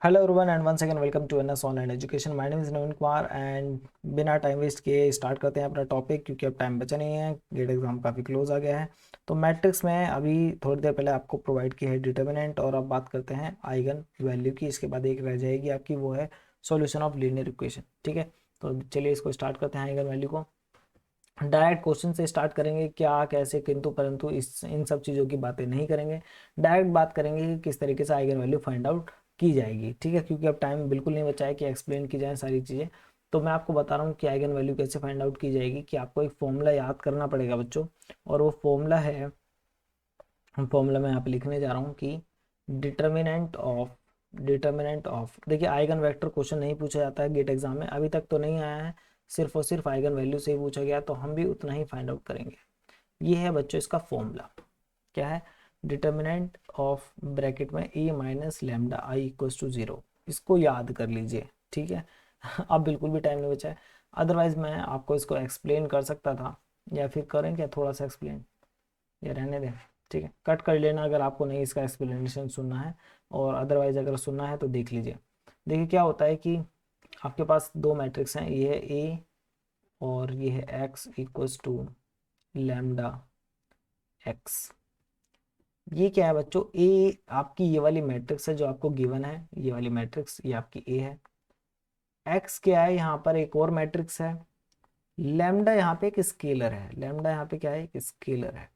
Hello everyone and once again welcome to NS online education. My name is Naveen Kumar and बिना time waste किए start करते हैं अपना topic, क्योंकि अब टाइम बचा नहीं है, गेट एग्जाम काफ़ी क्लोज आ गया है। तो मैट्रिक्स में अभी थोड़ी देर पहले आपको प्रोवाइड की है डिटर्मिनेंट, और अब बात करते हैं आइगन वैल्यू की। इसके बाद एक रह जाएगी आपकी, वो है सॉल्यूशन ऑफ लीनियर इक्वेशन। ठीक है, तो चलिए इसको स्टार्ट करते हैं आइगन वैल्यू को। डायरेक्ट क्वेश्चन से स्टार्ट करेंगे, क्या कैसे किंतु परंतु इस इन सब चीज़ों की बातें नहीं करेंगे। डायरेक्ट बात करेंगे कि किस तरीके से आइगन वैल्यू फाइंड आउट की जाएगी। ठीक है, क्योंकि अब टाइम बिल्कुल नहीं बचा है कि एक्सप्लेन की जाए सारी चीज़ें। तो मैं आपको बता रहा हूँ कि आइगन वैल्यू कैसे फाइंड आउट की जाएगी, कि आपको एक फॉर्मूला याद करना पड़ेगा बच्चों। और वो फॉर्मूला मैं यहाँ पे लिखने जा रहा हूँ कि डिटर्मिनेंट ऑफ देखिए, आइगन वेक्टर क्वेश्चन नहीं पूछा जाता है गेट एग्जाम में, अभी तक तो नहीं आया है। सिर्फ और सिर्फ आइगन वैल्यू से ही पूछा गया, तो हम भी उतना ही फाइंड आउट करेंगे। ये है बच्चों इसका फॉर्मूला। क्या है? डिटर्मिनेंट ऑफ ब्रैकेट में A minus lambda I equals to 0। इसको याद कर लीजिए। ठीक है अब बिल्कुल भी टाइम नहीं बचा है। अदरवाइज मैं आपको इसको एक्सप्लेन कर सकता था, या फिर करें क्या थोड़ा सा एक्सप्लेन, या रहने दें। ठीक है, कट कर लेना अगर आपको नहीं इसका एक्सप्लेनेशन सुनना है, और अदरवाइज अगर सुनना है तो देख लीजिए। देखिए क्या होता है कि आपके पास दो मैट्रिक्स हैं, ये है ए और ये है x equals to lambda x. ये क्या है बच्चों? ए आपकी ये वाली मैट्रिक्स है जो आपको गिवन है, ये वाली मैट्रिक्स ये आपकी ए है। एक्स क्या है? यहाँ पर एक और मैट्रिक्स है। लैम्डा यहाँ पे एक स्केलर है, लैम्डा यहाँ पे क्या है? एक स्केलर है।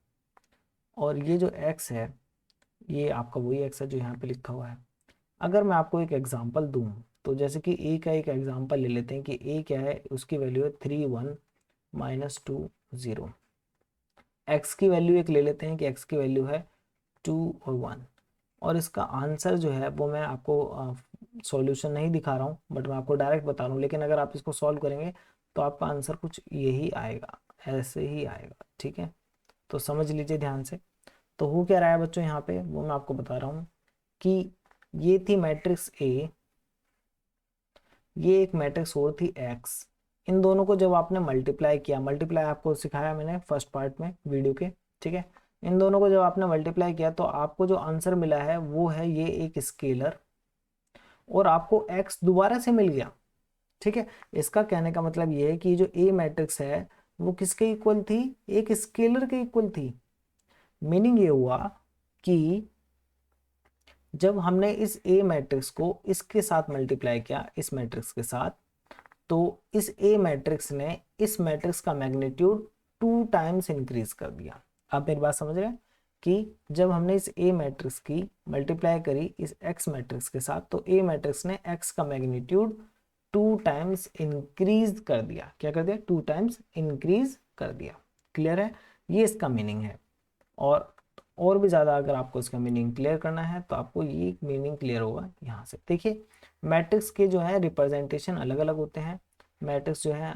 और ये जो एक्स है, ये आपका वही एक्स है जो यहाँ पे लिखा हुआ है। अगर मैं आपको एक एग्जांपल दूं, तो जैसे कि ए का एक एग्जांपल ले लेते हैं कि ए क्या है, उसकी वैल्यू है 3 1 -2 0। एक्स की वैल्यू एक ले लेते हैं कि एक्स की वैल्यू है 2 और 1। और इसका आंसर जो है वो मैं आपको सॉल्यूशन नहीं दिखा रहा हूँ, बट मैं आपको डायरेक्ट बता रहा हूँ। लेकिन अगर आप इसको सॉल्व करेंगे तो आपका आंसर कुछ यही आएगा, ऐसे ही आएगा। ठीक है, तो समझ लीजिए ध्यान से। तो हो क्या रहा है बच्चों यहाँ पे, वो मैं आपको बता रहा हूँ कि ये थी मैट्रिक्स ए, ये एक मैट्रिक्स और थी एक्स। इन दोनों को जब आपने मल्टीप्लाई किया, मल्टीप्लाई आपको सिखाया मैंने फर्स्ट पार्ट में वीडियो के। ठीक है, इन दोनों को जब आपने मल्टीप्लाई किया तो आपको जो आंसर मिला है वो है ये एक स्केलर, और आपको एक्स दोबारा से मिल गया। ठीक है, इसका कहने का मतलब ये है कि जो ए मैट्रिक्स है वो किसके इक्वल थी? एक स्केलर के इक्वल थी। मीनिंग ये हुआ कि जब हमने इस ए मैट्रिक्स को इसके साथ मल्टीप्लाई किया, इस मैट्रिक्स के साथ, तो इस ए मैट्रिक्स ने इस मैट्रिक्स का मैग्नीट्यूड 2 टाइम्स इंक्रीज कर दिया। आप मेरी बात समझ रहे हैं कि जब हमने इस ए मैट्रिक्स की मल्टीप्लाई करी इस एक्स मैट्रिक्स के साथ, तो ए मैट्रिक्स ने एक्स का मैग्नीट्यूड 2 टाइम्स इंक्रीज कर दिया। क्या कर दिया? 2 टाइम्स इंक्रीज कर दिया। क्लियर है? ये इसका मीनिंग है। और भी ज़्यादा अगर आपको इसका मीनिंग क्लियर करना है तो आपको ये मीनिंग क्लियर होगा यहाँ से। देखिए, मैट्रिक्स के जो है रिप्रेजेंटेशन अलग अलग होते हैं। मैट्रिक्स जो है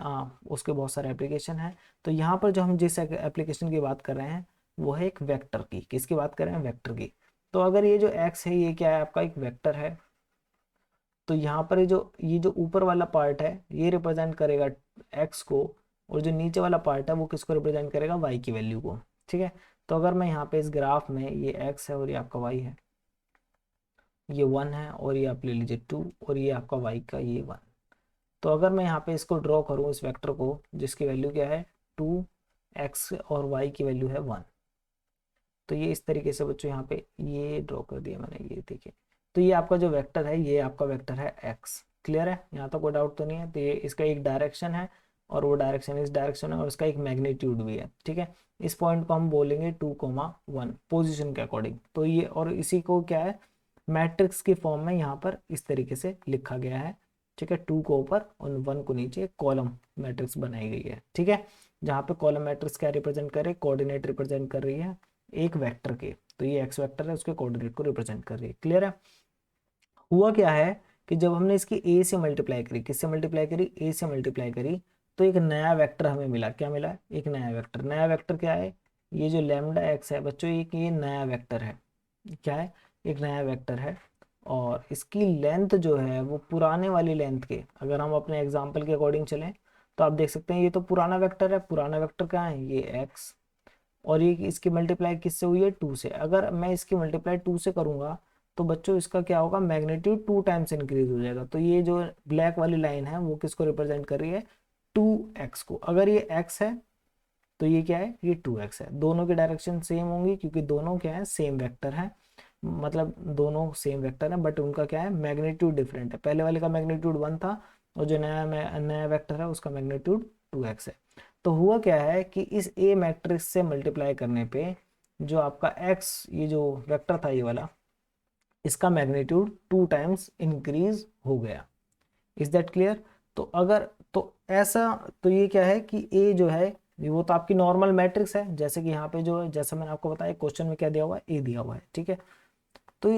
उसके बहुत सारे एप्लीकेशन हैं। तो यहाँ पर जो हम जिस एप्लीकेशन की बात कर रहे हैं वो है एक वेक्टर की। किसकी बात कर रहे हैं? वेक्टर की। तो अगर ये जो एक्स है ये क्या है? आपका एक वेक्टर है। तो यहाँ पर ये जो ऊपर वाला पार्ट है ये रिप्रेजेंट करेगा एक्स को, और जो नीचे वाला पार्ट है वो किसको रिप्रेजेंट करेगा? वाई की वैल्यू को। ठीक है, तो अगर मैं यहाँ पे इस ग्राफ में, ये एक्स है और ये आपका वाई है, ये 1 है और ये आप ले लीजिए 2, और ये आपका वाई का ये 1। तो अगर मैं यहाँ पे इसको ड्रॉ करूँ इस वेक्टर को, जिसकी वैल्यू क्या है? 2 एक्स और वाई की वैल्यू है 1। तो ये इस तरीके से बच्चों यहाँ पे ये ड्रॉ कर दिया मैंने, ये देखिए। तो ये आपका जो वेक्टर है ये आपका वेक्टर है एक्स। क्लियर है? यहाँ तक कोई डाउट तो नहीं है? तो ये इसका एक डायरेक्शन है, और वो डायरेक्शन इस डायरेक्शन है, और इसका एक मैग्नीट्यूड भी है। ठीक है, इस पॉइंट को हम बोलेंगे 2, 1 पोजिशन के अकॉर्डिंग। तो ये, और इसी को क्या है, मैट्रिक्स की फॉर्म में यहाँ पर इस तरीके से लिखा गया है। ठीक है, 2 को ऊपर और 1 को नीचे, कॉलम मैट्रिक्स बनाई गई है। ठीक है, जहाँ पे कॉलम मैट्रिक्स क्या रिप्रेजेंट करे? कोऑर्डिनेट रिप्रेजेंट कर रही है एक वेक्टर के। तो ये एक्स वेक्टर है, उसके कोऑर्डिनेट को रिप्रेजेंट कर रही है। क्लियर है? हुआ क्या है कि जब हमने इसकी ए से मल्टीप्लाई करी, किससे मल्टीप्लाई करी? ए से मल्टीप्लाई करी, तो एक नया वेक्टर हमें मिला। क्या मिला? एक नया वेक्टर। नया वेक्टर क्या है? ये जो लैम्डा एक्स है बच्चों, ये नया वेक्टर है। क्या है? एक नया वेक्टर है। और इसकी लेंथ जो है वो पुराने वाली लेंथ के, अगर हम अपने एग्जाम्पल के अकॉर्डिंग चलें तो आप देख सकते हैं ये तो पुराना वेक्टर है। पुराना वेक्टर क्या है? ये एक्स। और ये इसकी मल्टीप्लाई किससे हुई है? 2 से। अगर मैं इसकी मल्टीप्लाई 2 से करूंगा तो बच्चों इसका क्या होगा, मैग्नीट्यूड 2 टाइम्स इंक्रीज हो जाएगा। तो ये जो ब्लैक वाली लाइन है वो किसको रिप्रेजेंट कर रही है, 2x को। अगर ये x है तो ये क्या है, ये 2x है। दोनों की डायरेक्शन सेम होंगी क्योंकि दोनों क्या है, सेम वेक्टर है, मतलब दोनों सेम वेक्टर है, बट उनका क्या है, मैग्नीट्यूड डिफरेंट है। पहले वाले का मैग्नीट्यूड 1 था और जो नया वेक्टर है उसका मैग्नीट्यूड 2x है। तो हुआ क्या है कि इस ए मैट्रिक्स से मल्टीप्लाई करने पे जो आपका x, ये जो वेक्टर था ये वाला, इसका मैग्नीट्यूड 2 टाइम्स इंक्रीज हो गया। Is that clear? तो अगर तो ऐसा, तो ये क्या है कि ए जो है वो तो आपकी नॉर्मल मैट्रिक्स है, जैसे कि यहाँ पे जो है, जैसे मैंने आपको बताया क्वेश्चन में क्या दिया हुआ है, ए दिया हुआ है, ठीक है। तो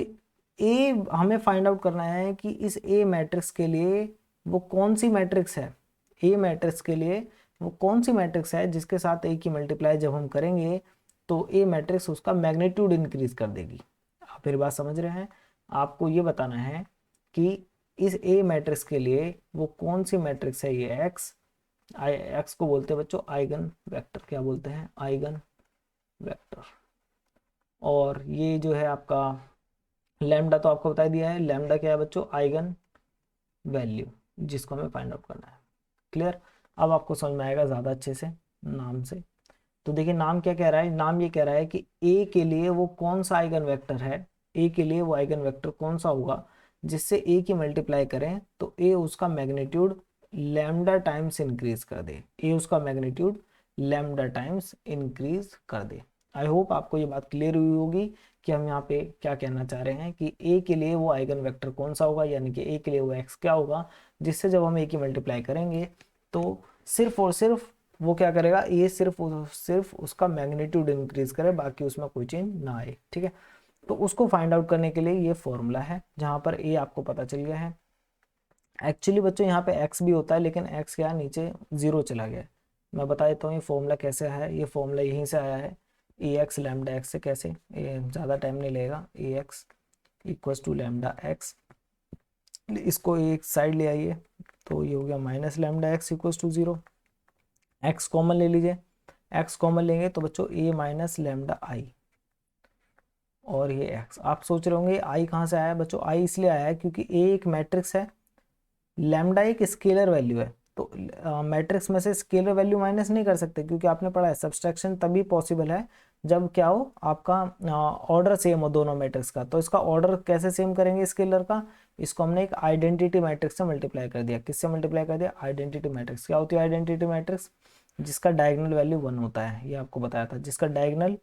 ए हमें फाइंड आउट करना है कि इस ए मैट्रिक्स के लिए वो कौन सी मैट्रिक्स है, ए मैट्रिक्स के लिए वो कौन सी मैट्रिक्स है जिसके साथ ए की मल्टीप्लाई जब हम करेंगे तो ए मैट्रिक्स उसका मैग्नीट्यूड इंक्रीज कर देगी। आप मेरी बात समझ रहे हैं? आपको ये बताना है कि इस ए मैट्रिक्स के लिए वो कौन सी मैट्रिक्स है, ये एक्स, एक्स को बोलते हैं बच्चों आइगन वेक्टर, क्या बोलते हैं, आइगन वेक्टर। और ये जो है आपका लैम्डा तो आपको बता दिया है, लैम्डा क्या है बच्चों, आइगन वैल्यू, जिसको हमें फाइंड आउट करना है। क्लियर? अब आपको समझ में आएगा ज़्यादा अच्छे से नाम से। तो देखिए नाम क्या कह रहा है, नाम ये कह रहा है कि ए के लिए वो कौन सा आइगन वेक्टर है, ए के लिए वो आइगन वेक्टर कौन सा होगा जिससे ए की मल्टीप्लाई करें तो ए उसका मैग्नीट्यूड लैम्डा टाइम्स इंक्रीज कर दे, ए उसका मैग्नीट्यूड लैम्डा टाइम्स इंक्रीज कर दे। आई होप आपको ये बात क्लियर हुई होगी कि हम यहाँ पे क्या कहना चाह रहे हैं कि ए के लिए वो आइगन वेक्टर कौन सा होगा, यानी कि ए के लिए वो एक्स क्या होगा जिससे जब हम ए की मल्टीप्लाई करेंगे तो सिर्फ और सिर्फ वो क्या करेगा, ये सिर्फ उसका मैग्नीट्यूड इंक्रीज करे, बाकी उसमें कोई चेंज ना आए, ठीक है। तो उसको फाइंड आउट करने के लिए ये फॉर्मूला है जहां पर ए आपको पता चल गया है। एक्चुअली बच्चों यहाँ पे एक्स भी होता है लेकिन एक्स क्या है, नीचे जीरो चला गया है। मैं बता देता हूँ ये फॉर्मूला कैसे है, ये फॉर्मूला यहीं से आया है, ए एक्स लैम्डा एक्स से। कैसे, ये ज़्यादा टाइम नहीं लगेगा, A x equals to lambda x, इसको एक साइड ले आइए तो ये हो गया minus lambda x equals to zero. X common ले लीजिए, एक्स कॉमन लेंगे तो बच्चों ए माइनस लैम्डा आई, और ये एक्स। आप सोच रहे होंगे आई कहाँ से आया बच्चों, आई इसलिए आया है क्योंकि ए एक मैट्रिक्स है, लैम्डा एक स्केलर वैल्यू है, तो मैट्रिक्स में से स्केलर वैल्यू माइनस नहीं कर सकते क्योंकि आपने पढ़ा है सब्सट्रैक्शन तभी पॉसिबल है जब क्या हो, आपका ऑर्डर सेम हो दोनों मैट्रिक्स का। तो इसका ऑर्डर कैसे सेम करेंगे स्केलर का, इसको हमने एक आइडेंटिटी मैट्रिक्स से मल्टीप्लाई कर दिया। किससे मल्टीप्लाई कर दिया, आइडेंटिटी मैट्रिक्स। क्या होती है आइडेंटिटी मैट्रिक्स, जिसका डायगोनल वैल्यू 1 होता है, ये आपको बताया था, जिसका डायगोनल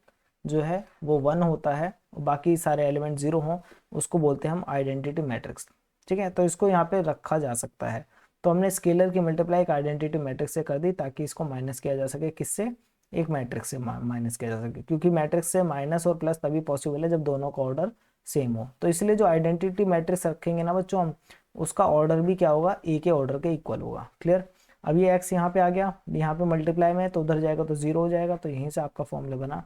जो है वो 1 होता है और बाकी सारे एलिमेंट 0 हों, उसको बोलते हैं हम आइडेंटिटी मैट्रिक्स, ठीक है। तो इसको यहाँ पे रखा जा सकता है। तो हमने स्केलर की मल्टीप्लाई एक आइडेंटिटी मैट्रिक्स से कर दी ताकि इसको माइनस किया जा सके, किससे, एक मैट्रिक्स से माइनस किया जा सके, क्योंकि मैट्रिक्स से माइनस और प्लस तभी पॉसिबल है जब दोनों का ऑर्डर सेम हो। तो इसलिए जो आइडेंटिटी मैट्रिक्स रखेंगे ना बच्चों हम, उसका ऑर्डर भी क्या होगा, ए के ऑर्डर के इक्वल होगा। क्लियर? अब ये एक्स यहाँ पे आ गया, यहाँ पे मल्टीप्लाई में तो उधर जाएगा तो जीरो हो जाएगा, तो यहीं से आपका फॉर्मूला बना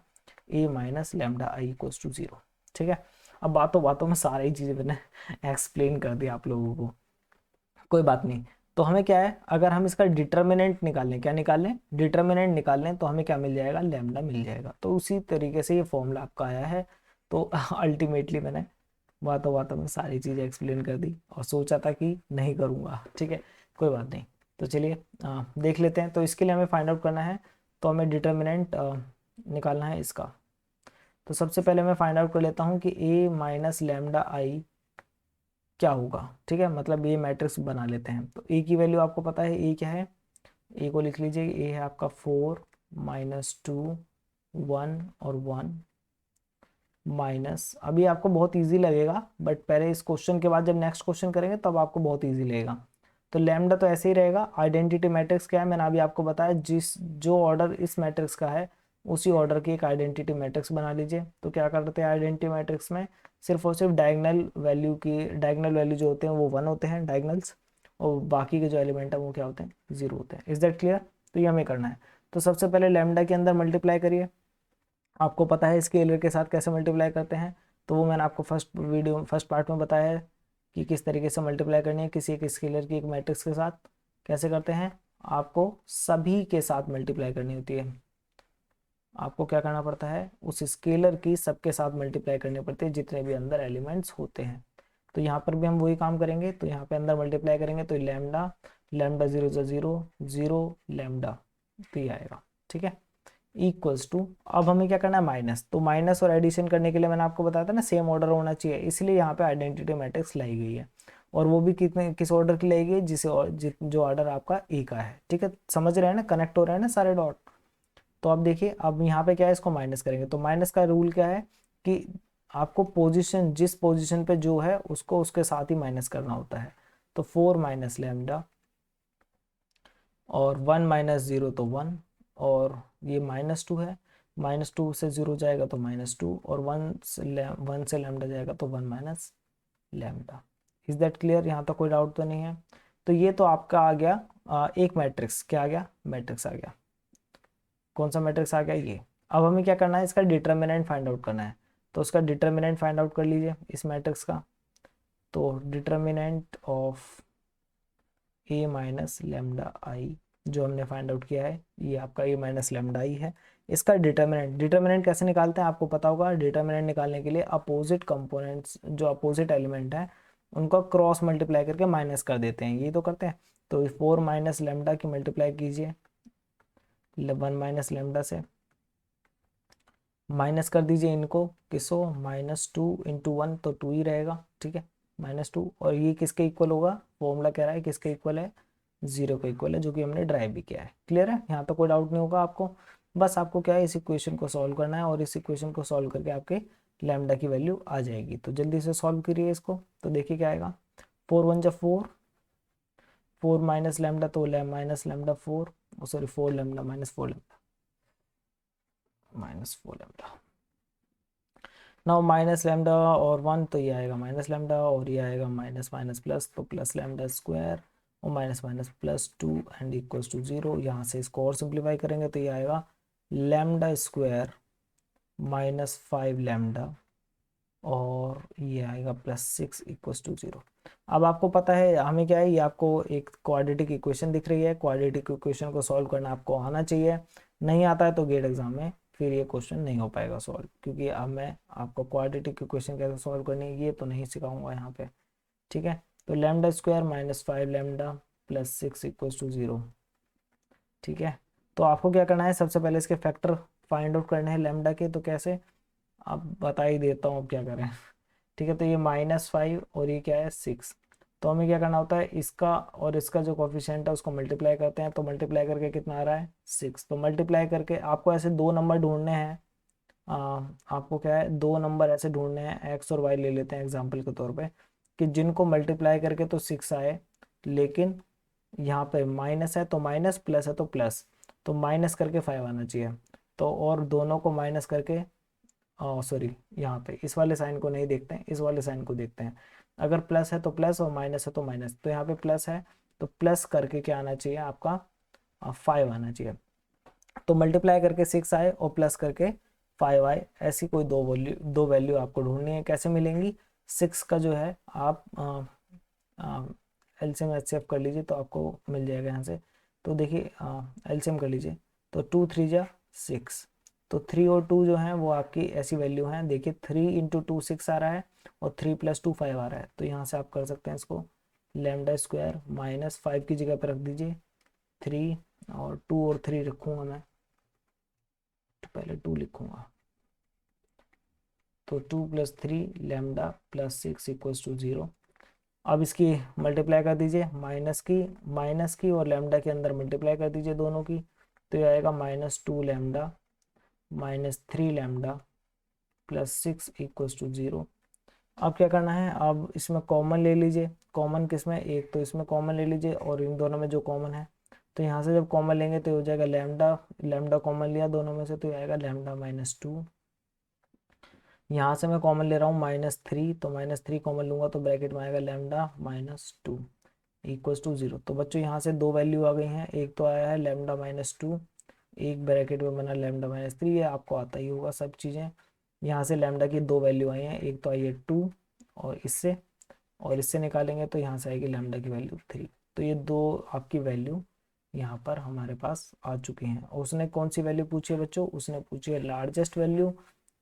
A minus lambda I equals to zero, ठीक है। अब बातों बातों में सारी चीजें मैंने एक्सप्लेन कर दी आप लोगों को, कोई बात नहीं। तो हमें क्या है, अगर हम इसका डिटर्मिनेंट निकाल लें, क्या निकाल लें, डिटर्मिनेंट निकाल लें, तो हमें क्या मिल जाएगा, लैम्डा मिल जाएगा। तो उसी तरीके से ये फॉर्मूला आपका आया है। तो अल्टीमेटली मैंने बातों बातों में सारी चीज़ें एक्सप्लेन कर दी और सोचा था कि नहीं करूँगा, ठीक है, कोई बात नहीं। तो चलिए देख लेते हैं। तो इसके लिए हमें फाइंड आउट करना है, तो हमें डिटर्मिनेंट निकालना है इसका। तो सबसे पहले मैं फाइंड आउट कर लेता हूँ कि ए माइनस लैम्डा आई क्या होगा, ठीक है, मतलब ये मैट्रिक्स बना लेते हैं। तो ए की वैल्यू आपको पता है, ए क्या है, ए को लिख लीजिए, ए है आपका 4 माइनस 2 1 और 1 माइनस, अभी आपको बहुत इजी लगेगा बट पहले इस क्वेश्चन के बाद जब नेक्स्ट क्वेश्चन करेंगे तब आपको बहुत इजी लगेगा। तो लैम्डा तो ऐसे ही रहेगा। आइडेंटिटी मैट्रिक्स क्या है, मैंने अभी आपको बताया, जिस जो ऑर्डर इस मैट्रिक्स का है उसी ऑर्डर की एक आइडेंटिटी मैट्रिक्स बना लीजिए। तो क्या करते हैं आइडेंटिटी मैट्रिक्स में, सिर्फ और सिर्फ डायगोनल वैल्यू जो होते हैं वो 1 होते हैं डायगोनल्स, और बाकी के जो एलिमेंट है वो क्या होते हैं, 0 होते हैं। Is that clear? तो ये हमें करना है। तो सबसे पहले लैम्डा के अंदर मल्टीप्लाई करिए। आपको पता है स्केलर के साथ कैसे मल्टीप्लाई करते हैं, तो वो मैंने आपको फर्स्ट पार्ट में बताया है कि किस तरीके से मल्टीप्लाई करनी है किसी एक स्केलर की एक मैट्रिक्स के साथ। कैसे करते हैं, आपको सभी के साथ मल्टीप्लाई करनी होती है, आपको क्या करना पड़ता है, उस स्केलर की सबके साथ मल्टीप्लाई करनी पड़ती है जितने भी अंदर एलिमेंट्स होते हैं। तो यहाँ पर भी हम वही काम करेंगे, तो यहाँ पे अंदर मल्टीप्लाई करेंगे तो लैम्डा, लैम्डा जीरो जो जीरो, जीरो लैम्डा, तो ये आएगा, ठीक है, इक्वल्स टू, अब हमें क्या करना है माइनस, तो माइनस और एडिशन करने के लिए मैंने आपको बताया था ना सेम ऑर्डर होना चाहिए, इसलिए यहाँ पे आइडेंटिटी मैट्रिक्स लाई गई है, और वो भी कितने किस ऑर्डर की लाई गई है, जिसे जो ऑर्डर आपका ए का है, ठीक है, समझ रहे हैं ना, कनेक्ट हो रहे हैं ना सारे डॉट। तो अब देखिए, अब यहाँ पे क्या है, इसको माइनस करेंगे, तो माइनस का रूल क्या है कि आपको पोजीशन, जिस पोजीशन पे जो है उसको उसके साथ ही माइनस करना होता है। तो 4 माइनस लैम्डा, और 1 माइनस जीरो तो 1, और ये -2 है, -2 से 0 जाएगा तो -2, और 1 से लैम्डा जाएगा तो 1 minus lambda. Is that clear? यहाँ तक कोई डाउट तो नहीं है? तो ये तो आपका आ गया एक मैट्रिक्स, क्या आ गया, मैट्रिक्स आ गया। कौन सा मैट्रिक्स आ गया, ये। अब हमें क्या करना है, इसका डिटर्मिनेंट फाइंड आउट करना है, तो उसका डिटर्मिनेंट फाइंड आउट कर लीजिए इस मैट्रिक्स का। तो determinant of A minus lambda आई जो हमने फाइंड आउट किया है, ये आपका ए माइनस लेमडा आई है। इसका डिटर्मिनेंट, डिटर्मिनेंट कैसे निकालते हैं आपको पता होगा। डिटर्मिनेंट निकालने के लिए अपोजिट कंपोनेंट्स, जो अपोजिट एलिमेंट है उनका क्रॉस मल्टीप्लाई करके माइनस कर देते हैं, ये तो करते हैं। तो 4 माइनस लेमडा की मल्टीप्लाई कीजिए 1 माइनस लेमडा से, माइनस कर दीजिए इनको, किसो, -2 इंटू 1 तो 2 ही रहेगा, ठीक है, -2, और ये किसके इक्वल होगा, फॉर्मूला कह रहा है किसके इक्वल है, 0 के इक्वल है, जो कि हमने ड्राइव भी किया है। क्लियर है, यहाँ तो कोई डाउट नहीं होगा आपको। बस आपको क्या है, इस इक्वेशन को सॉल्व करना है, और इस इक्वेशन को सॉल्व करके आपके लैम्डा की वैल्यू आ जाएगी। तो जल्दी से सॉल्व करिए इसको, तो देखिए क्या आएगा, 4 1 जा 4, 4 माइनस लैम्डा तो minus lambda 4, sorry 4 lambda minus 4 lambda, -4 lambda. Now minus lambda और 1, तो ये आएगा माइनस लैम्डा, और ये आएगा माइनस माइनस प्लस, तो प्लस लैम्डा स्क्वायर, और minus minus +2 and equals to 0। यहाँ से इसको और सिंप्लीफाई करेंगे तो ये आएगा लैम्डा स्क्वायर -5 लैम्डा, और ये आएगा +6 इक्वल्स टू 0। अब आपको पता है हमें क्या है, ये आपको एक क्वाड्रेटिक इक्वेशन दिख रही है, क्वाड्रेटिक इक्वेशन को सॉल्व करना आपको आना चाहिए। नहीं आता है तो गेट एग्जाम में फिर ये क्वेश्चन नहीं हो पाएगा सॉल्व, क्योंकि अब मैं आपको क्वाड्रेटिक इक्वेशन कैसे सॉल्व करनी है ये तो नहीं सिखाऊंगा यहाँ पे, ठीक है। तो lambda square -5 lambda +6 equals to 0, ठीक है। तो आपको क्या करना है, सबसे पहले इसके फैक्टर फाइंड आउट करने हैं लैम्डा के, तो कैसे, अब बता ही देता हूँ अब क्या करें, ठीक है। तो ये -5 और ये क्या है 6, तो हमें क्या करना होता है, इसका और इसका जो कोफिशिएंट है उसको मल्टीप्लाई करते हैं, तो मल्टीप्लाई करके कितना आ रहा है 6, तो मल्टीप्लाई करके आपको ऐसे दो नंबर ढूंढने हैं। आ, आपको क्या है, दो नंबर ऐसे ढूंढने हैं, एक्स और वाई ले लेते हैं एग्जाम्पल के तौर पे, कि जिनको मल्टीप्लाई करके तो 6 आए, लेकिन यहाँ पे माइनस है तो माइनस, प्लस है तो प्लस, तो माइनस करके 5 आना चाहिए। तो और दोनों को माइनस करके, सॉरी, यहाँ पे इस वाले साइन को नहीं देखते हैं, इस वाले साइन को देखते हैं। अगर प्लस है तो प्लस, और माइनस है तो माइनस, तो यहाँ पे प्लस है तो प्लस करके क्या आना चाहिए आपका, 5 आना चाहिए। तो मल्टीप्लाई करके 6 आए और प्लस करके 5 आए, ऐसी कोई दो वैल्यू आपको ढूंढनी है। कैसे मिलेंगी, 6 का जो है आप एलसीएम एचसीएफ कर लीजिए तो आपको मिल जाएगा यहाँ से। तो देखिए एलसीएम कर लीजिए, तो 2 3 जा 6, तो 3 और 2 जो है वो आपकी ऐसी वैल्यू हैं, देखिए 3 इंटू 2 6 आ रहा है, और 3 + 2 5 आ रहा है, तो यहाँ से आप कर सकते हैं इसको, लैम्डा स्क्वायर -5 की जगह पर रख दीजिए 3, और 2 और 3 रखूँगा मैं, तो पहले 2 लिखूँगा, तो 2 + 3 लैम्डा +6 इक्वल्स टू 0। अब इसकी मल्टीप्लाई कर दीजिए, माइनस की और लैम्डा के अंदर मल्टीप्लाई कर दीजिए दोनों की, तो ये आएगा -2 लैम्डा -3 लैम्डा +6 इक्वल्स टू 0। अब क्या करना है, अब इसमें कॉमन ले लीजिए, कॉमन किसमें, एक तो इसमें कॉमन ले लीजिए, और इन दोनों में जो कॉमन है, तो यहाँ से जब कॉमन लेंगे तो हो जाएगा लैम्डा, लैम्डा कॉमन लिया दोनों में से तो ये आएगा लैम्डा -2। यहाँ से मैं कॉमन ले रहा हूँ -3, तो -3 कॉमन लूंगा तो ब्रैकेट में आएगा लैम्डा -2 इक्वल्स टू 0। तो बच्चों यहाँ से दो वैल्यू आ गई हैं, एक तो आया है लैम्डा -2, एक ब्रैकेट में बना लैम्डा -3, ये आपको आता ही होगा सब चीज़ें। यहाँ से लैम्डा की दो वैल्यू आई हैं, एक तो आई है 2, और इससे निकालेंगे तो यहाँ से आएगी लैम्डा की वैल्यू 3। तो ये दो आपकी वैल्यू यहाँ पर हमारे पास आ चुके हैं। और उसने कौन सी वैल्यू पूछी है बच्चों, उसने पूछी है लार्जेस्ट वैल्यू।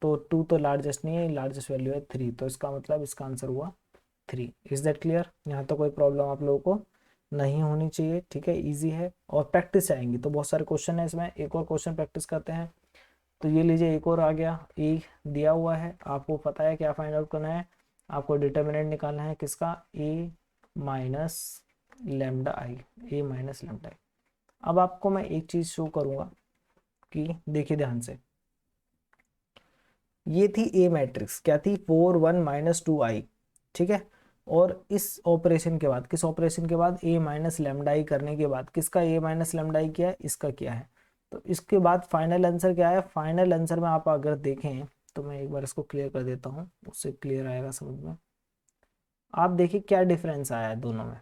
तो 2 तो लार्जेस्ट नहीं है, लार्जेस्ट वैल्यू है 3, तो इसका मतलब इसका आंसर हुआ 3। Is that clear? यहाँ तो कोई प्रॉब्लम आप लोगों को नहीं होनी चाहिए, ठीक है, इजी है। और प्रैक्टिस आएंगी तो बहुत सारे क्वेश्चन है इसमें, एक और क्वेश्चन प्रैक्टिस करते हैं। तो ये लीजिए एक और आ गया, ए दिया हुआ है, आपको पता है क्या फाइंड आउट करना है, आपको डिटर्मिनेंट निकालना है किसका, A minus lambda I, A minus lambda I. अब आपको मैं एक चीज शो करूंगा कि देखिए ध्यान से, ये थी ए मैट्रिक्स, क्या थी, 4 1 माइनस 2 आई, ठीक है। और इस ऑपरेशन के बाद, किस ऑपरेशन के बाद, ए माइनस लेमडा आई करने के बाद, किसका ए माइनस लेमडा आई किया है, इसका किया है। तो इसके बाद फाइनल आंसर क्या है, फाइनल आंसर में आप अगर देखें तो मैं एक बार इसको क्लियर कर देता हूँ, उससे क्लियर आएगा समझ में। आप देखिए क्या डिफरेंस आया है दोनों में।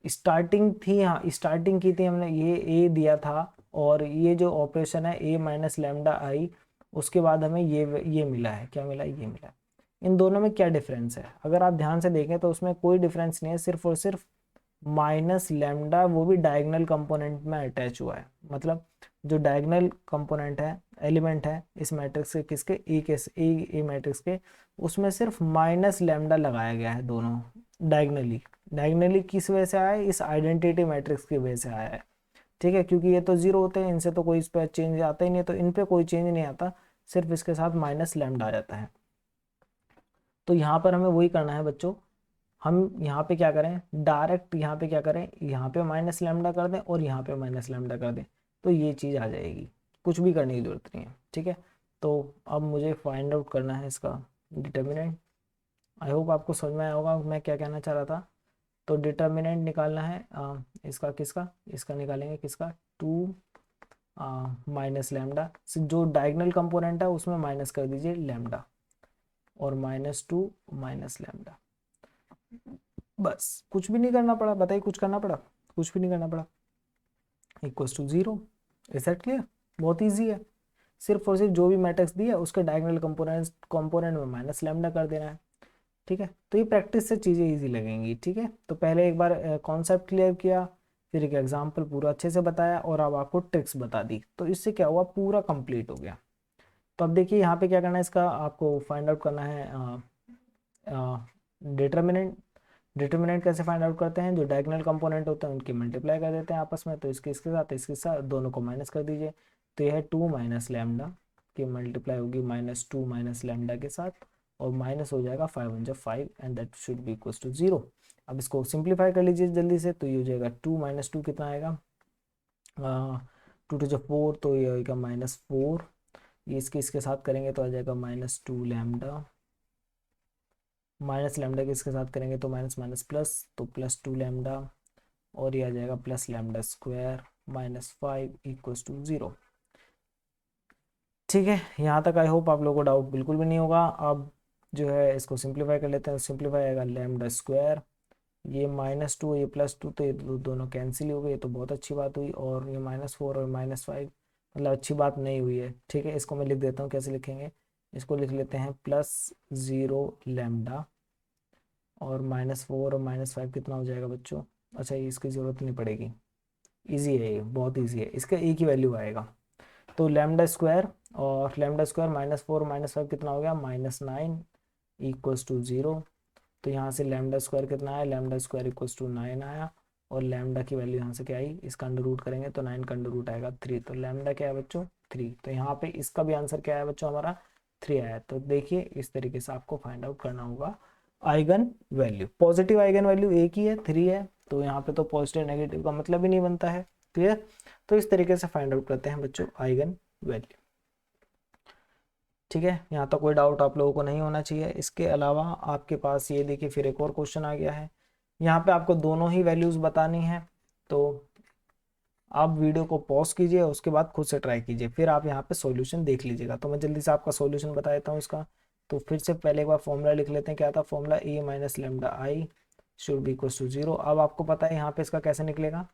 स्टार्टिंग थी, हाँ स्टार्टिंग की थी हमने, ये ए दिया था, और ये जो ऑपरेशन है ए माइनस लेमडा आई, उसके बाद हमें ये मिला है, क्या मिला है, ये मिला है। इन दोनों में क्या डिफरेंस है, अगर आप ध्यान से देखें तो उसमें कोई डिफरेंस नहीं है, सिर्फ और सिर्फ माइनस लेमडा, वो भी डायगोनल कंपोनेंट में अटैच हुआ है। मतलब जो डायगोनल कंपोनेंट है, एलिमेंट है इस मैट्रिक्स के, किसके, ए मैट्रिक्स के, उसमें सिर्फ माइनस लेमडा लगाया गया है दोनों डायगोनली। डायगोनली किस वजह से आया है, इस आइडेंटिटी मैट्रिक्स की वजह से आया है, ठीक है, क्योंकि ये तो जीरो होते हैं, इनसे तो कोई इस पर चेंज आता ही नहीं है, तो इन पे कोई चेंज नहीं आता, सिर्फ इसके साथ माइनस लेमडा आ जाता है। तो यहाँ पर हमें वही करना है बच्चों, हम यहाँ पे क्या करें, डायरेक्ट यहाँ पे क्या करें, यहाँ पे माइनस लैम्डा कर दें और यहाँ पे माइनस लैम्डा कर दें, तो ये चीज़ आ जाएगी, कुछ भी करने की जरूरत नहीं है, ठीक है। तो अब मुझे फाइंड आउट करना है इसका डिटर्मिनेंट। आई होप आपको समझ में आया होगा मैं क्या कहना चाह रहा था। तो डिटर्मिनेंट निकालना है इसका, किसका, इसका निकालेंगे किसका, 2 माइनस लैम्डा, जो डायगनल कंपोनेंट है उसमें माइनस कर दीजिए लैम्डा, और -2 माइनस लैम्डा। बस कुछ भी नहीं करना पड़ा, बताइए कुछ करना पड़ा, कुछ भी नहीं करना पड़ा, equals to 0। Is that clear? बहुत ईजी है, सिर्फ और सिर्फ जो भी मैट्रिक्स दिया है उसके डायगोनल कंपोनेंट में माइनस लैम्डा कर देना है, ठीक है। तो ये प्रैक्टिस से चीज़ें इजी लगेंगी, ठीक है। तो पहले एक बार कॉन्सेप्ट क्लियर किया, फिर एक एग्जाम्पल पूरा अच्छे से बताया, और अब आपको ट्रिक्स बता दी, तो इससे क्या हुआ, पूरा कंप्लीट हो गया। तो अब देखिए यहाँ पे क्या करना है, इसका आपको फाइंड आउट करना है डिटर्मिनेंट। डिटर्मिनेंट कैसे फाइंड आउट करते हैं, जो डायगोनल कंपोनेंट होते हैं उनकी मल्टीप्लाई कर देते हैं आपस में, तो इसके साथ दोनों को माइनस कर दीजिए। तो यह है 2 माइनस लैम्डा की मल्टीप्लाई होगी -2 माइनस लैम्डा के साथ, और माइनस हो जाएगा 5 × 5 and that should be equal to 0। अब इसको सिंप्लीफाई कर लीजिए जल्दी से, तो ये हो जाएगा 2 - 2 कितना आएगा, 2 × 4, तो ये होगा -4। ये इसके साथ करेंगे तो आ जाएगा -2 लैम्डा, माइनस लैम्डा के इसके साथ करेंगे तो माइनस माइनस प्लस, तो +2 लैम्डा, और ये आ जाएगा plus lambda square -5 equals to 0। ठीक है, यहाँ तक आई होप आप लोगों को डाउट बिल्कुल भी नहीं होगा। अब जो है इसको सिंप्लीफाई कर लेते हैं, सिंप्लीफाई आएगा लैम्डा स्क्वायर, ये -2 ये +2, तो ये दोनों कैंसिल हो गए, ये तो बहुत अच्छी बात हुई, और ये -4 और -5 मतलब अच्छी बात नहीं हुई है, ठीक है। इसको मैं लिख देता हूँ, कैसे लिखेंगे, इसको लिख लेते हैं +0 लैम्डा, और -4 और -5 कितना हो जाएगा बच्चों, अच्छा ये इसकी ज़रूरत नहीं पड़ेगी, इजी है ये, बहुत इजी है, इसका एक ही वैल्यू आएगा। तो लैम्डा स्क्वायर, और लैम्डा स्क्वायर -4 -5 कितना हो गया, -9 इक्वल्स टू 0। तो यहाँ से लैम्डा स्क्वायर कितना आया, लैम्डा स्क्वायर इक्वल्स टू 9 आया, और लैम्डा की वैल्यू यहाँ से क्या आई, इसका अंडर रूट करेंगे तो 9 का अंडर रूट आएगा 3, तो लैम्डा क्या है बच्चों, 3। तो यहाँ पे इसका भी आंसर क्या है बच्चों, हमारा 3 आया। तो देखिए इस तरीके से आपको फाइंड आउट करना होगा eigen value. Positive eigen value एक ही है, 3 है, तो यहाँ पे तो पॉजिटिव नेगेटिव का मतलब ही नहीं बनता है, क्लियर। तो इस तरीके से फाइंड आउट करते हैं बच्चों आइगन वैल्यू, ठीक है। यहाँ तक कोई डाउट आप लोगों को नहीं होना चाहिए। इसके अलावा आपके पास ये देखिए फिर एक और क्वेश्चन आ गया है, यहाँ पे आपको दोनों ही वैल्यूज बतानी है। तो आप वीडियो को पॉज कीजिए, उसके बाद खुद से ट्राई कीजिए, फिर आप यहाँ पे सॉल्यूशन देख लीजिएगा। तो मैं जल्दी से आपका सॉल्यूशन बता देता हूँ इसका। तो फिर से पहले एक बार फॉर्मूला लिख लेते हैं, क्या था formula, A minus lambda I should be equal to 0। अब आपको पता है यहाँ पे इसका कैसे निकलेगा,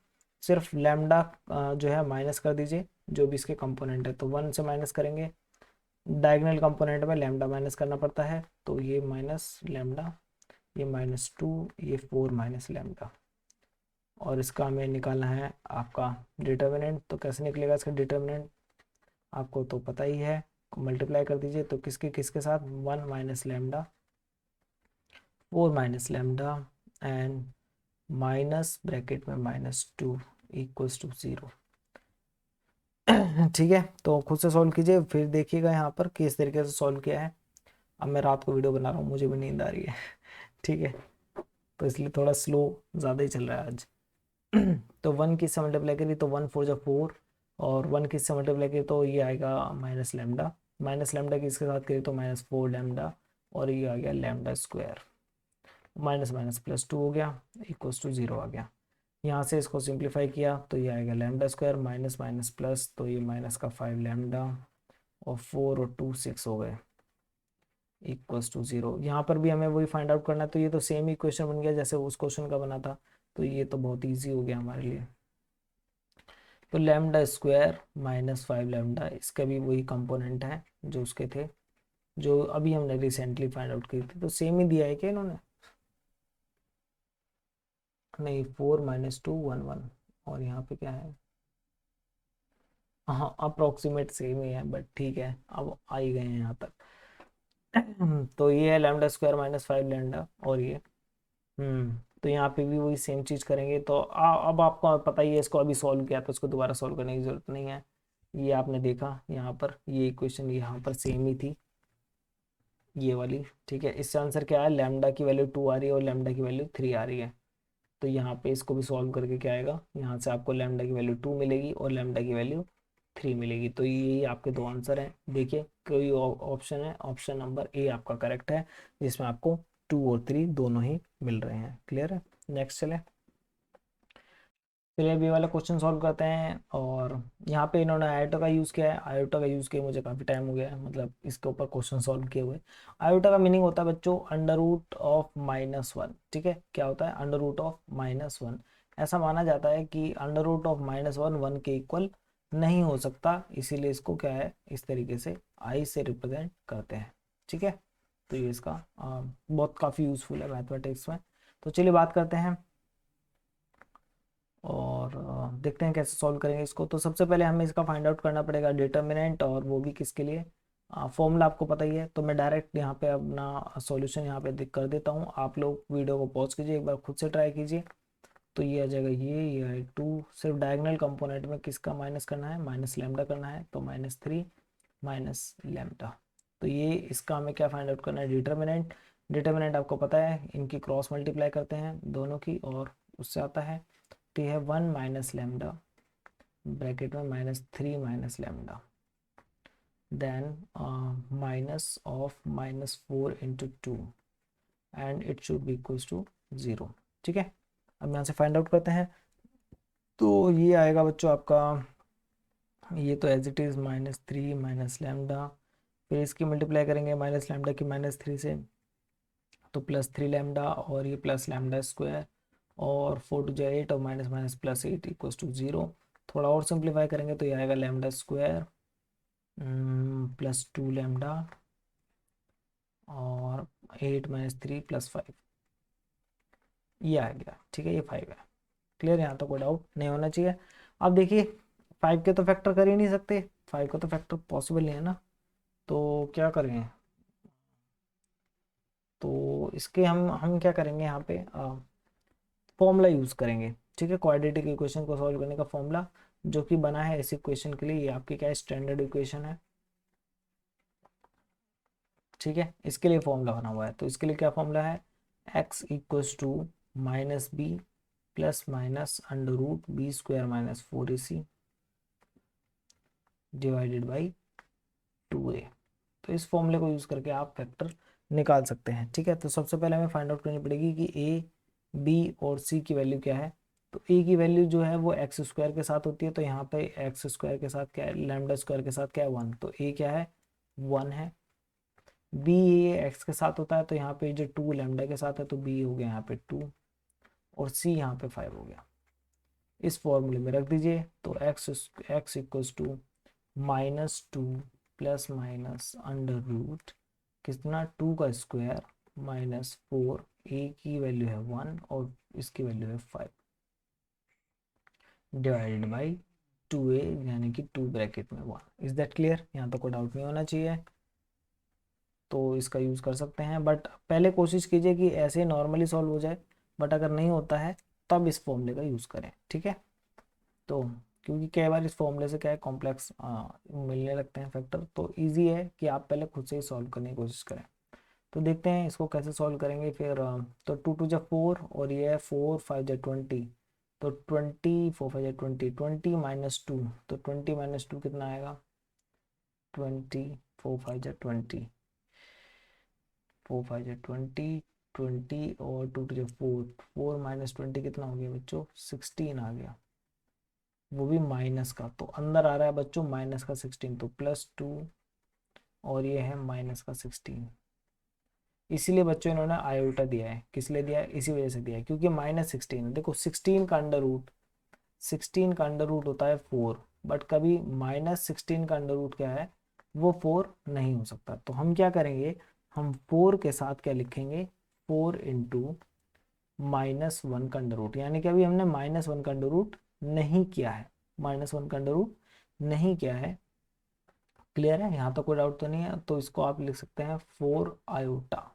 सिर्फ लेमडा जो है माइनस कर दीजिए, जो भी इसके कंपोनेंट है, तो 1 से माइनस करेंगे, डायगोनल कंपोनेंट में लेमडा माइनस करना पड़ता है, तो ये माइनस लेमडा, ये -2, ये 4 माइनस लेमडा, और इसका हमें निकालना है आपका डिटर्मिनेंट। तो कैसे निकलेगा इसका डिटर्मिनेंट, आपको तो पता ही है, मल्टीप्लाई कर दीजिए। तो किसके किसके साथ, 1 minus lambda, 4 minus lambda and minus bracket में -2 इक्वल्स टू 0। ठीक है, तो खुद से सॉल्व कीजिए, फिर देखिएगा यहाँ पर किस तरीके से सॉल्व किया है। अब मैं रात को वीडियो बना रहा हूँ, मुझे भी नींद आ रही है। ठीक है, तो इसलिए थोड़ा स्लो ज़्यादा ही चल रहा है आज। तो 1 की इससे मल्टीप्लाई करिए तो 1 4 जा 4, और 1 की इससे मल्टीप्लाई करिए तो ये आएगा माइनस लैम्डा, माइनस लैम्डा की इसके साथ करिए तो -4 लैम्डा, और ये आ गया लैम्डा स्क्वायर, माइनस माइनस +2 हो गया, इक्वल्स टू 0 आ गया। यहाँ से इसको सिंप्लीफाई किया तो ये आएगा lambda square minus minus plus, तो ये माइनस का 5 लैम्डा, और 4 और 2 6 हो गए, इक्वल्स टू 0। यहाँ पर भी हमें वही फाइंड आउट करना है, तो ये तो सेम ही क्वेश्चन बन गया जैसे उस क्वेश्चन का बना था, तो ये तो बहुत ईजी हो गया हमारे लिए। तो लैम्डा स्क्वायर -5 लैम्डा, इसका भी वही कंपोनेंट है जो उसके थे, जो अभी हमने रिसेंटली फाइंड आउट की थी। तो सेम ही दिया है क्या इन्होंने, नहीं 4 -2 1 1, और यहाँ पे क्या है, हाँ अप्रोक्सीमेट सेम ही है, बट ठीक है अब आ ही गए हैं यहाँ तक। तो ये है लैम्डा स्क्वायर -5 लैम्डा, और ये तो यहाँ पे भी वही सेम चीज करेंगे। तो अब आपको पता ही है, इसको अभी सॉल्व किया तो इसको दोबारा सॉल्व करने की जरूरत नहीं है। ये आपने देखा यहाँ पर, ये इक्वेशन यहाँ पर सेम ही थी, ये वाली। ठीक है, इससे आंसर क्या है, लैम्डा की वैल्यू 2 आ रही है और लैम्डा की वैल्यू 3 आ रही है। तो यहाँ पे इसको भी सॉल्व करके क्या आएगा, यहाँ से आपको लैम्डा की वैल्यू 2 मिलेगी और लैम्डा की वैल्यू 3 मिलेगी। तो यही आपके दो आंसर हैं। देखिए कोई ऑप्शन है, ऑप्शन नंबर ए आपका करेक्ट है, जिसमें आपको 2 और 3 दोनों ही मिल रहे हैं। क्लियर है, नेक्स्ट चले। चलिए अभी वाला क्वेश्चन सॉल्व करते हैं। और यहाँ पे इन्होंने आयोटा का यूज़ किया है, आयोटा का यूज़ किए मुझे काफ़ी टाइम हो गया है, मतलब इसके ऊपर क्वेश्चन सॉल्व किए हुए। आयोटा का मीनिंग होता है बच्चों √(-1). ठीक है, क्या होता है, √(-1). ऐसा माना जाता है कि √(-1) 1 के इक्वल नहीं हो सकता, इसीलिए इसको क्या है, इस तरीके से आई से रिप्रेजेंट करते हैं। ठीक है, तो ये इसका बहुत काफ़ी यूज़फुल है मैथमेटिक्स में। तो चलिए बात करते हैं और देखते हैं कैसे सॉल्व करेंगे इसको। तो सबसे पहले हमें इसका फाइंड आउट करना पड़ेगा डिटर्मिनेंट, और वो भी किसके लिए, फॉर्मूला आपको पता ही है। तो मैं डायरेक्ट यहाँ पे अपना सॉल्यूशन यहाँ पे कर देता हूँ, आप लोग वीडियो को पॉज कीजिए, एक बार खुद से ट्राई कीजिए। तो ये आ जाएगा, ये है 2, सिर्फ डायगोनल कंपोनेंट में किसका माइनस करना है, माइनस लैम्डा करना है, तो -3 माइनस लैम्डा। तो ये इसका हमें क्या फाइंड आउट करना है, डिटर्मिनेंट। डिटर्मिनेंट आपको पता है, इनकी क्रॉस मल्टीप्लाई करते हैं दोनों की, और उससे आता है, तो यह है 1 माइनस लैम्डा ब्रैकेट में -3 minus lambda, then minus of -4 into 2, and it should be equals to 0। ठीक है, अब यहाँ से फाइंड आउट करते हैं। तो ये आएगा बच्चों आपका, ये तो as it is -3 minus lambda, फिर इसकी मल्टीप्लाई करेंगे माइनस लैम्डा की -3 से, तो +3 लैम्डा, और ये प्लस लैम्डा स्क्वायर, और 4 टू 8, और माइनस माइनस +8 इक्वल्स टू 0। थोड़ा और सिंप्लीफाई करेंगे तो ये आएगा लैम्डा स्क्वायर +2 लैम्डा, और 8 -3 +5, ये आ गया। ठीक है, ये 5 है। क्लियर, यहाँ तो कोई डाउट नहीं होना चाहिए। अब देखिए 5 के तो फैक्टर कर ही नहीं सकते, 5 का तो फैक्टर पॉसिबल नहीं है ना, तो क्या करें, तो इसके हम क्या करेंगे, यहाँ पे फॉर्मूला यूज़ करेंगे। ठीक है, क्वाड्रेटिक इक्वेशन को सॉल्व करने का फॉर्मूला जो कि बना है इस इक्वेशन के लिए, ये आपकी क्या स्टैंडर्ड इक्वेशन है। ठीक है, इसके लिए फॉर्मूला बना हुआ है, तो इसके लिए क्या फॉर्मूला है, x equals to -b plus minus √b² -4ac divided by 2a। तो इस फॉर्मूले को यूज़ करके आप फैक्टर निकाल सकते हैं। ठीक है, तो सबसे पहले हमें फाइंड आउट करनी पड़ेगी कि a, b और c की वैल्यू क्या है। तो a की वैल्यू जो है वो x² के साथ होती है, तो यहाँ पे x² के साथ क्या है, लैम्डा स्क्वायर के साथ क्या है, 1, तो a क्या है, 1 है। b ये x के साथ होता है, तो यहाँ पे जो 2 लैम्डा के साथ है, तो b हो गया यहाँ पे 2, और c यहाँ पे 5 हो गया। इस फॉर्मूले में रख दीजिए, तो x equals to -2 plus minus कितना, 2 का स्क्वायर -4, a की वैल्यू है 1 और इसकी वैल्यू है 5। डिवाइडेड बाई 2a यानी कि 2 ब्रैकेट में 1। Is that clear? यहाँ तो कोई डाउट नहीं होना चाहिए। तो इसका यूज़ कर सकते हैं, बट पहले कोशिश कीजिए कि ऐसे नॉर्मली सॉल्व हो जाए, बट अगर नहीं होता है तब इस फॉर्मूले का यूज़ करें, ठीक है। तो क्योंकि कई बार इस फॉर्मूले से क्या है, कॉम्प्लेक्स मिलने लगते हैं फैक्टर, तो इजी है कि आप पहले खुद से ही सॉल्व करने की कोशिश करें। तो देखते हैं इसको कैसे सॉल्व करेंगे फिर। तो 2 2 जा 4 और ये है 4 5 जा 20, तो 20 4 5 जा 20, 20 - 2, तो 20 - 2 कितना आएगा? 20 4 5 जा 20, 4 5 जा 20, 20 और 2 2 जा 4, 4 - 20 कितना हो गया बच्चों? 16 आ गया, वो भी माइनस का। तो अंदर आ रहा है बच्चों -16, तो +2 और ये है -16। इसीलिए बच्चों इन्होंने आयोटा दिया है। किस लिए दिया है? इसी वजह से दिया है क्योंकि -16 देखो, 16 का अंडर रूट, 16 का अंडर रूट होता है 4, बट कभी -16 का अंडर रूट क्या है, वो 4 नहीं हो सकता। तो हम क्या करेंगे, हम 4 के साथ क्या लिखेंगे, 4 इंटू -1 का अंडर रूट, यानी कि अभी हमने -1 का अंडर रूट नहीं किया है, -1 का अंडर रूट नहीं किया है। क्लियर है? यहाँ तो कोई डाउट तो नहीं है। तो इसको आप लिख सकते हैं 4 आयोटा,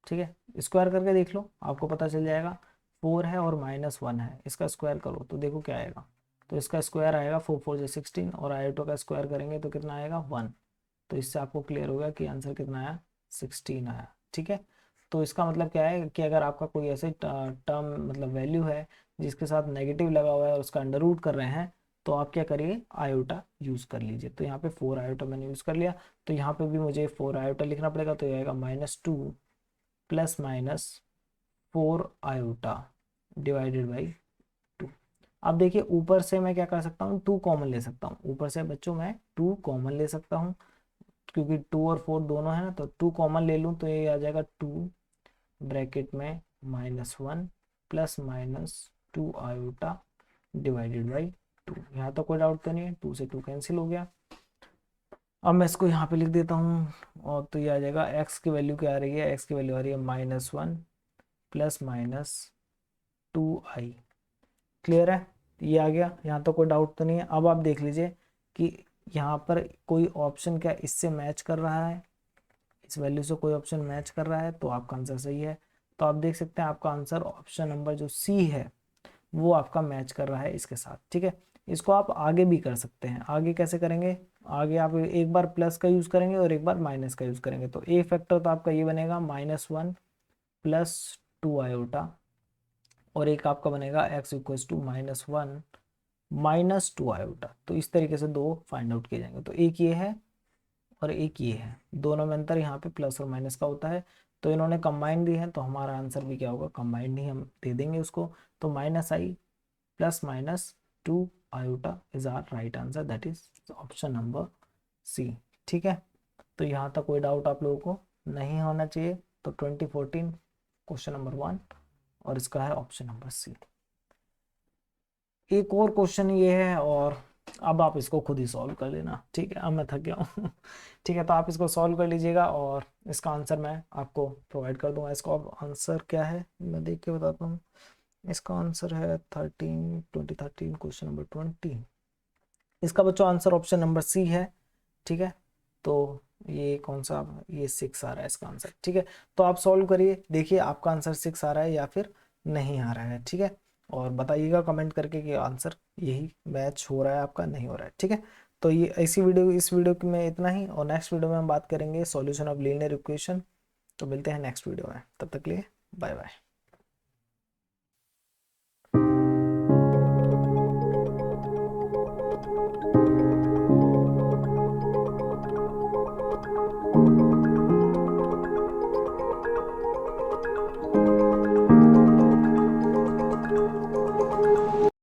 ठीक है। स्क्वायर करके देख लो, आपको पता चल जाएगा। 4 है और -1 है, इसका स्क्वायर करो तो देखो क्या आएगा। तो इसका स्क्वायर आएगा 4 4 जा 16, और आयोटो का स्क्वायर करेंगे तो कितना आएगा? 1। तो इससे आपको क्लियर होगा कि आंसर कितना आया? 16 आया, ठीक है। तो इसका मतलब क्या है कि अगर आपका कोई ऐसे टर्म मतलब वैल्यू है जिसके साथ नेगेटिव लगा हुआ है और उसका अंडर रूट कर रहे हैं, तो आप क्या करिए, आयोटा यूज़ कर लीजिए। तो यहाँ पे 4 आयोटा मैंने यूज़ कर लिया, तो यहाँ पे भी मुझे 4 आयोटा लिखना पड़ेगा, तो ये आएगा -2 ± 4 आयोटा डिवाइडेड बाई 2। अब देखिए ऊपर से मैं क्या कर सकता हूँ, 2 कॉमन ले सकता हूँ। ऊपर से बच्चों मैं 2 कॉमन ले सकता हूँ, क्योंकि 2 और 4 दोनों है ना, तो 2 कॉमन ले लूँ तो ये आ जाएगा 2 ब्रैकेट में -1 ± 2 आयोटा डिवाइडेड बाई 2। यहाँ तो कोई डाउट तो नहीं है, 2 से 2 कैंसिल हो गया। अब मैं इसको यहाँ पे लिख देता हूँ, और तो ये आ जाएगा, x की वैल्यू क्या आ रही है, x की वैल्यू आ रही है -1 ± 2i। क्लियर है? ये आ गया, यहाँ तो कोई डाउट तो नहीं है। अब आप देख लीजिए कि यहाँ पर कोई ऑप्शन क्या इससे मैच कर रहा है, इस वैल्यू से कोई ऑप्शन मैच कर रहा है, तो आपका आंसर सही है। तो आप देख सकते हैं आपका आंसर ऑप्शन नंबर जो सी है वो आपका मैच कर रहा है इसके साथ, ठीक है। इसको आप आगे भी कर सकते हैं। आगे कैसे करेंगे? आगे आप एक बार प्लस का यूज करेंगे और एक बार माइनस का यूज करेंगे। तो ए फैक्टर तो आपका ये बनेगा -1 + 2 आयोटा, और एक आपका बनेगा x = -1 -2 आयोटा। तो इस तरीके से दो फाइंड आउट किए जाएंगे। तो एक ये है और एक ये है, दोनों में अंतर यहाँ पे प्लस और माइनस का होता है। तो इन्होंने कंबाइन दी है, तो हमारा आंसर भी क्या होगा, कंबाइंड ही हम दे देंगे उसको। तो -i +-2 iota is our right answer, that is option number C, ठीक है। तो यहाँ तक कोई डाउट आप लोगों को नहीं होना चाहिए। तो 2014 क्वेश्चन नंबर 1, और इसका है ऑप्शन नंबर सी। एक और क्वेश्चन ये है, और अब आप इसको खुद ही सॉल्व कर लेना, ठीक है। अब मैं थक गया हूँ ठीक है, तो आप इसको सॉल्व कर लीजिएगा और इसका आंसर मैं आपको प्रोवाइड कर दूंगा। इसका आंसर क्या है मैं देख के बताता हूँ। इसका आंसर है 2013 क्वेश्चन नंबर 20। इसका बच्चों आंसर ऑप्शन नंबर सी है, ठीक है। तो ये कौन सा, ये 6 आ रहा है इसका आंसर, ठीक है। तो आप सॉल्व करिए, देखिए आपका आंसर 6 आ रहा है या फिर नहीं आ रहा है, ठीक है। और बताइएगा कमेंट करके कि आंसर यही मैच हो रहा है आपका, नहीं हो रहा है, ठीक है। तो ये ऐसी वीडियो, इस वीडियो में इतना ही, और नेक्स्ट वीडियो में हम बात करेंगे सॉल्यूशन ऑफ लीनियर इक्वेशन। तो मिलते हैं नेक्स्ट वीडियो में, तब तक के लिए बाय बाय।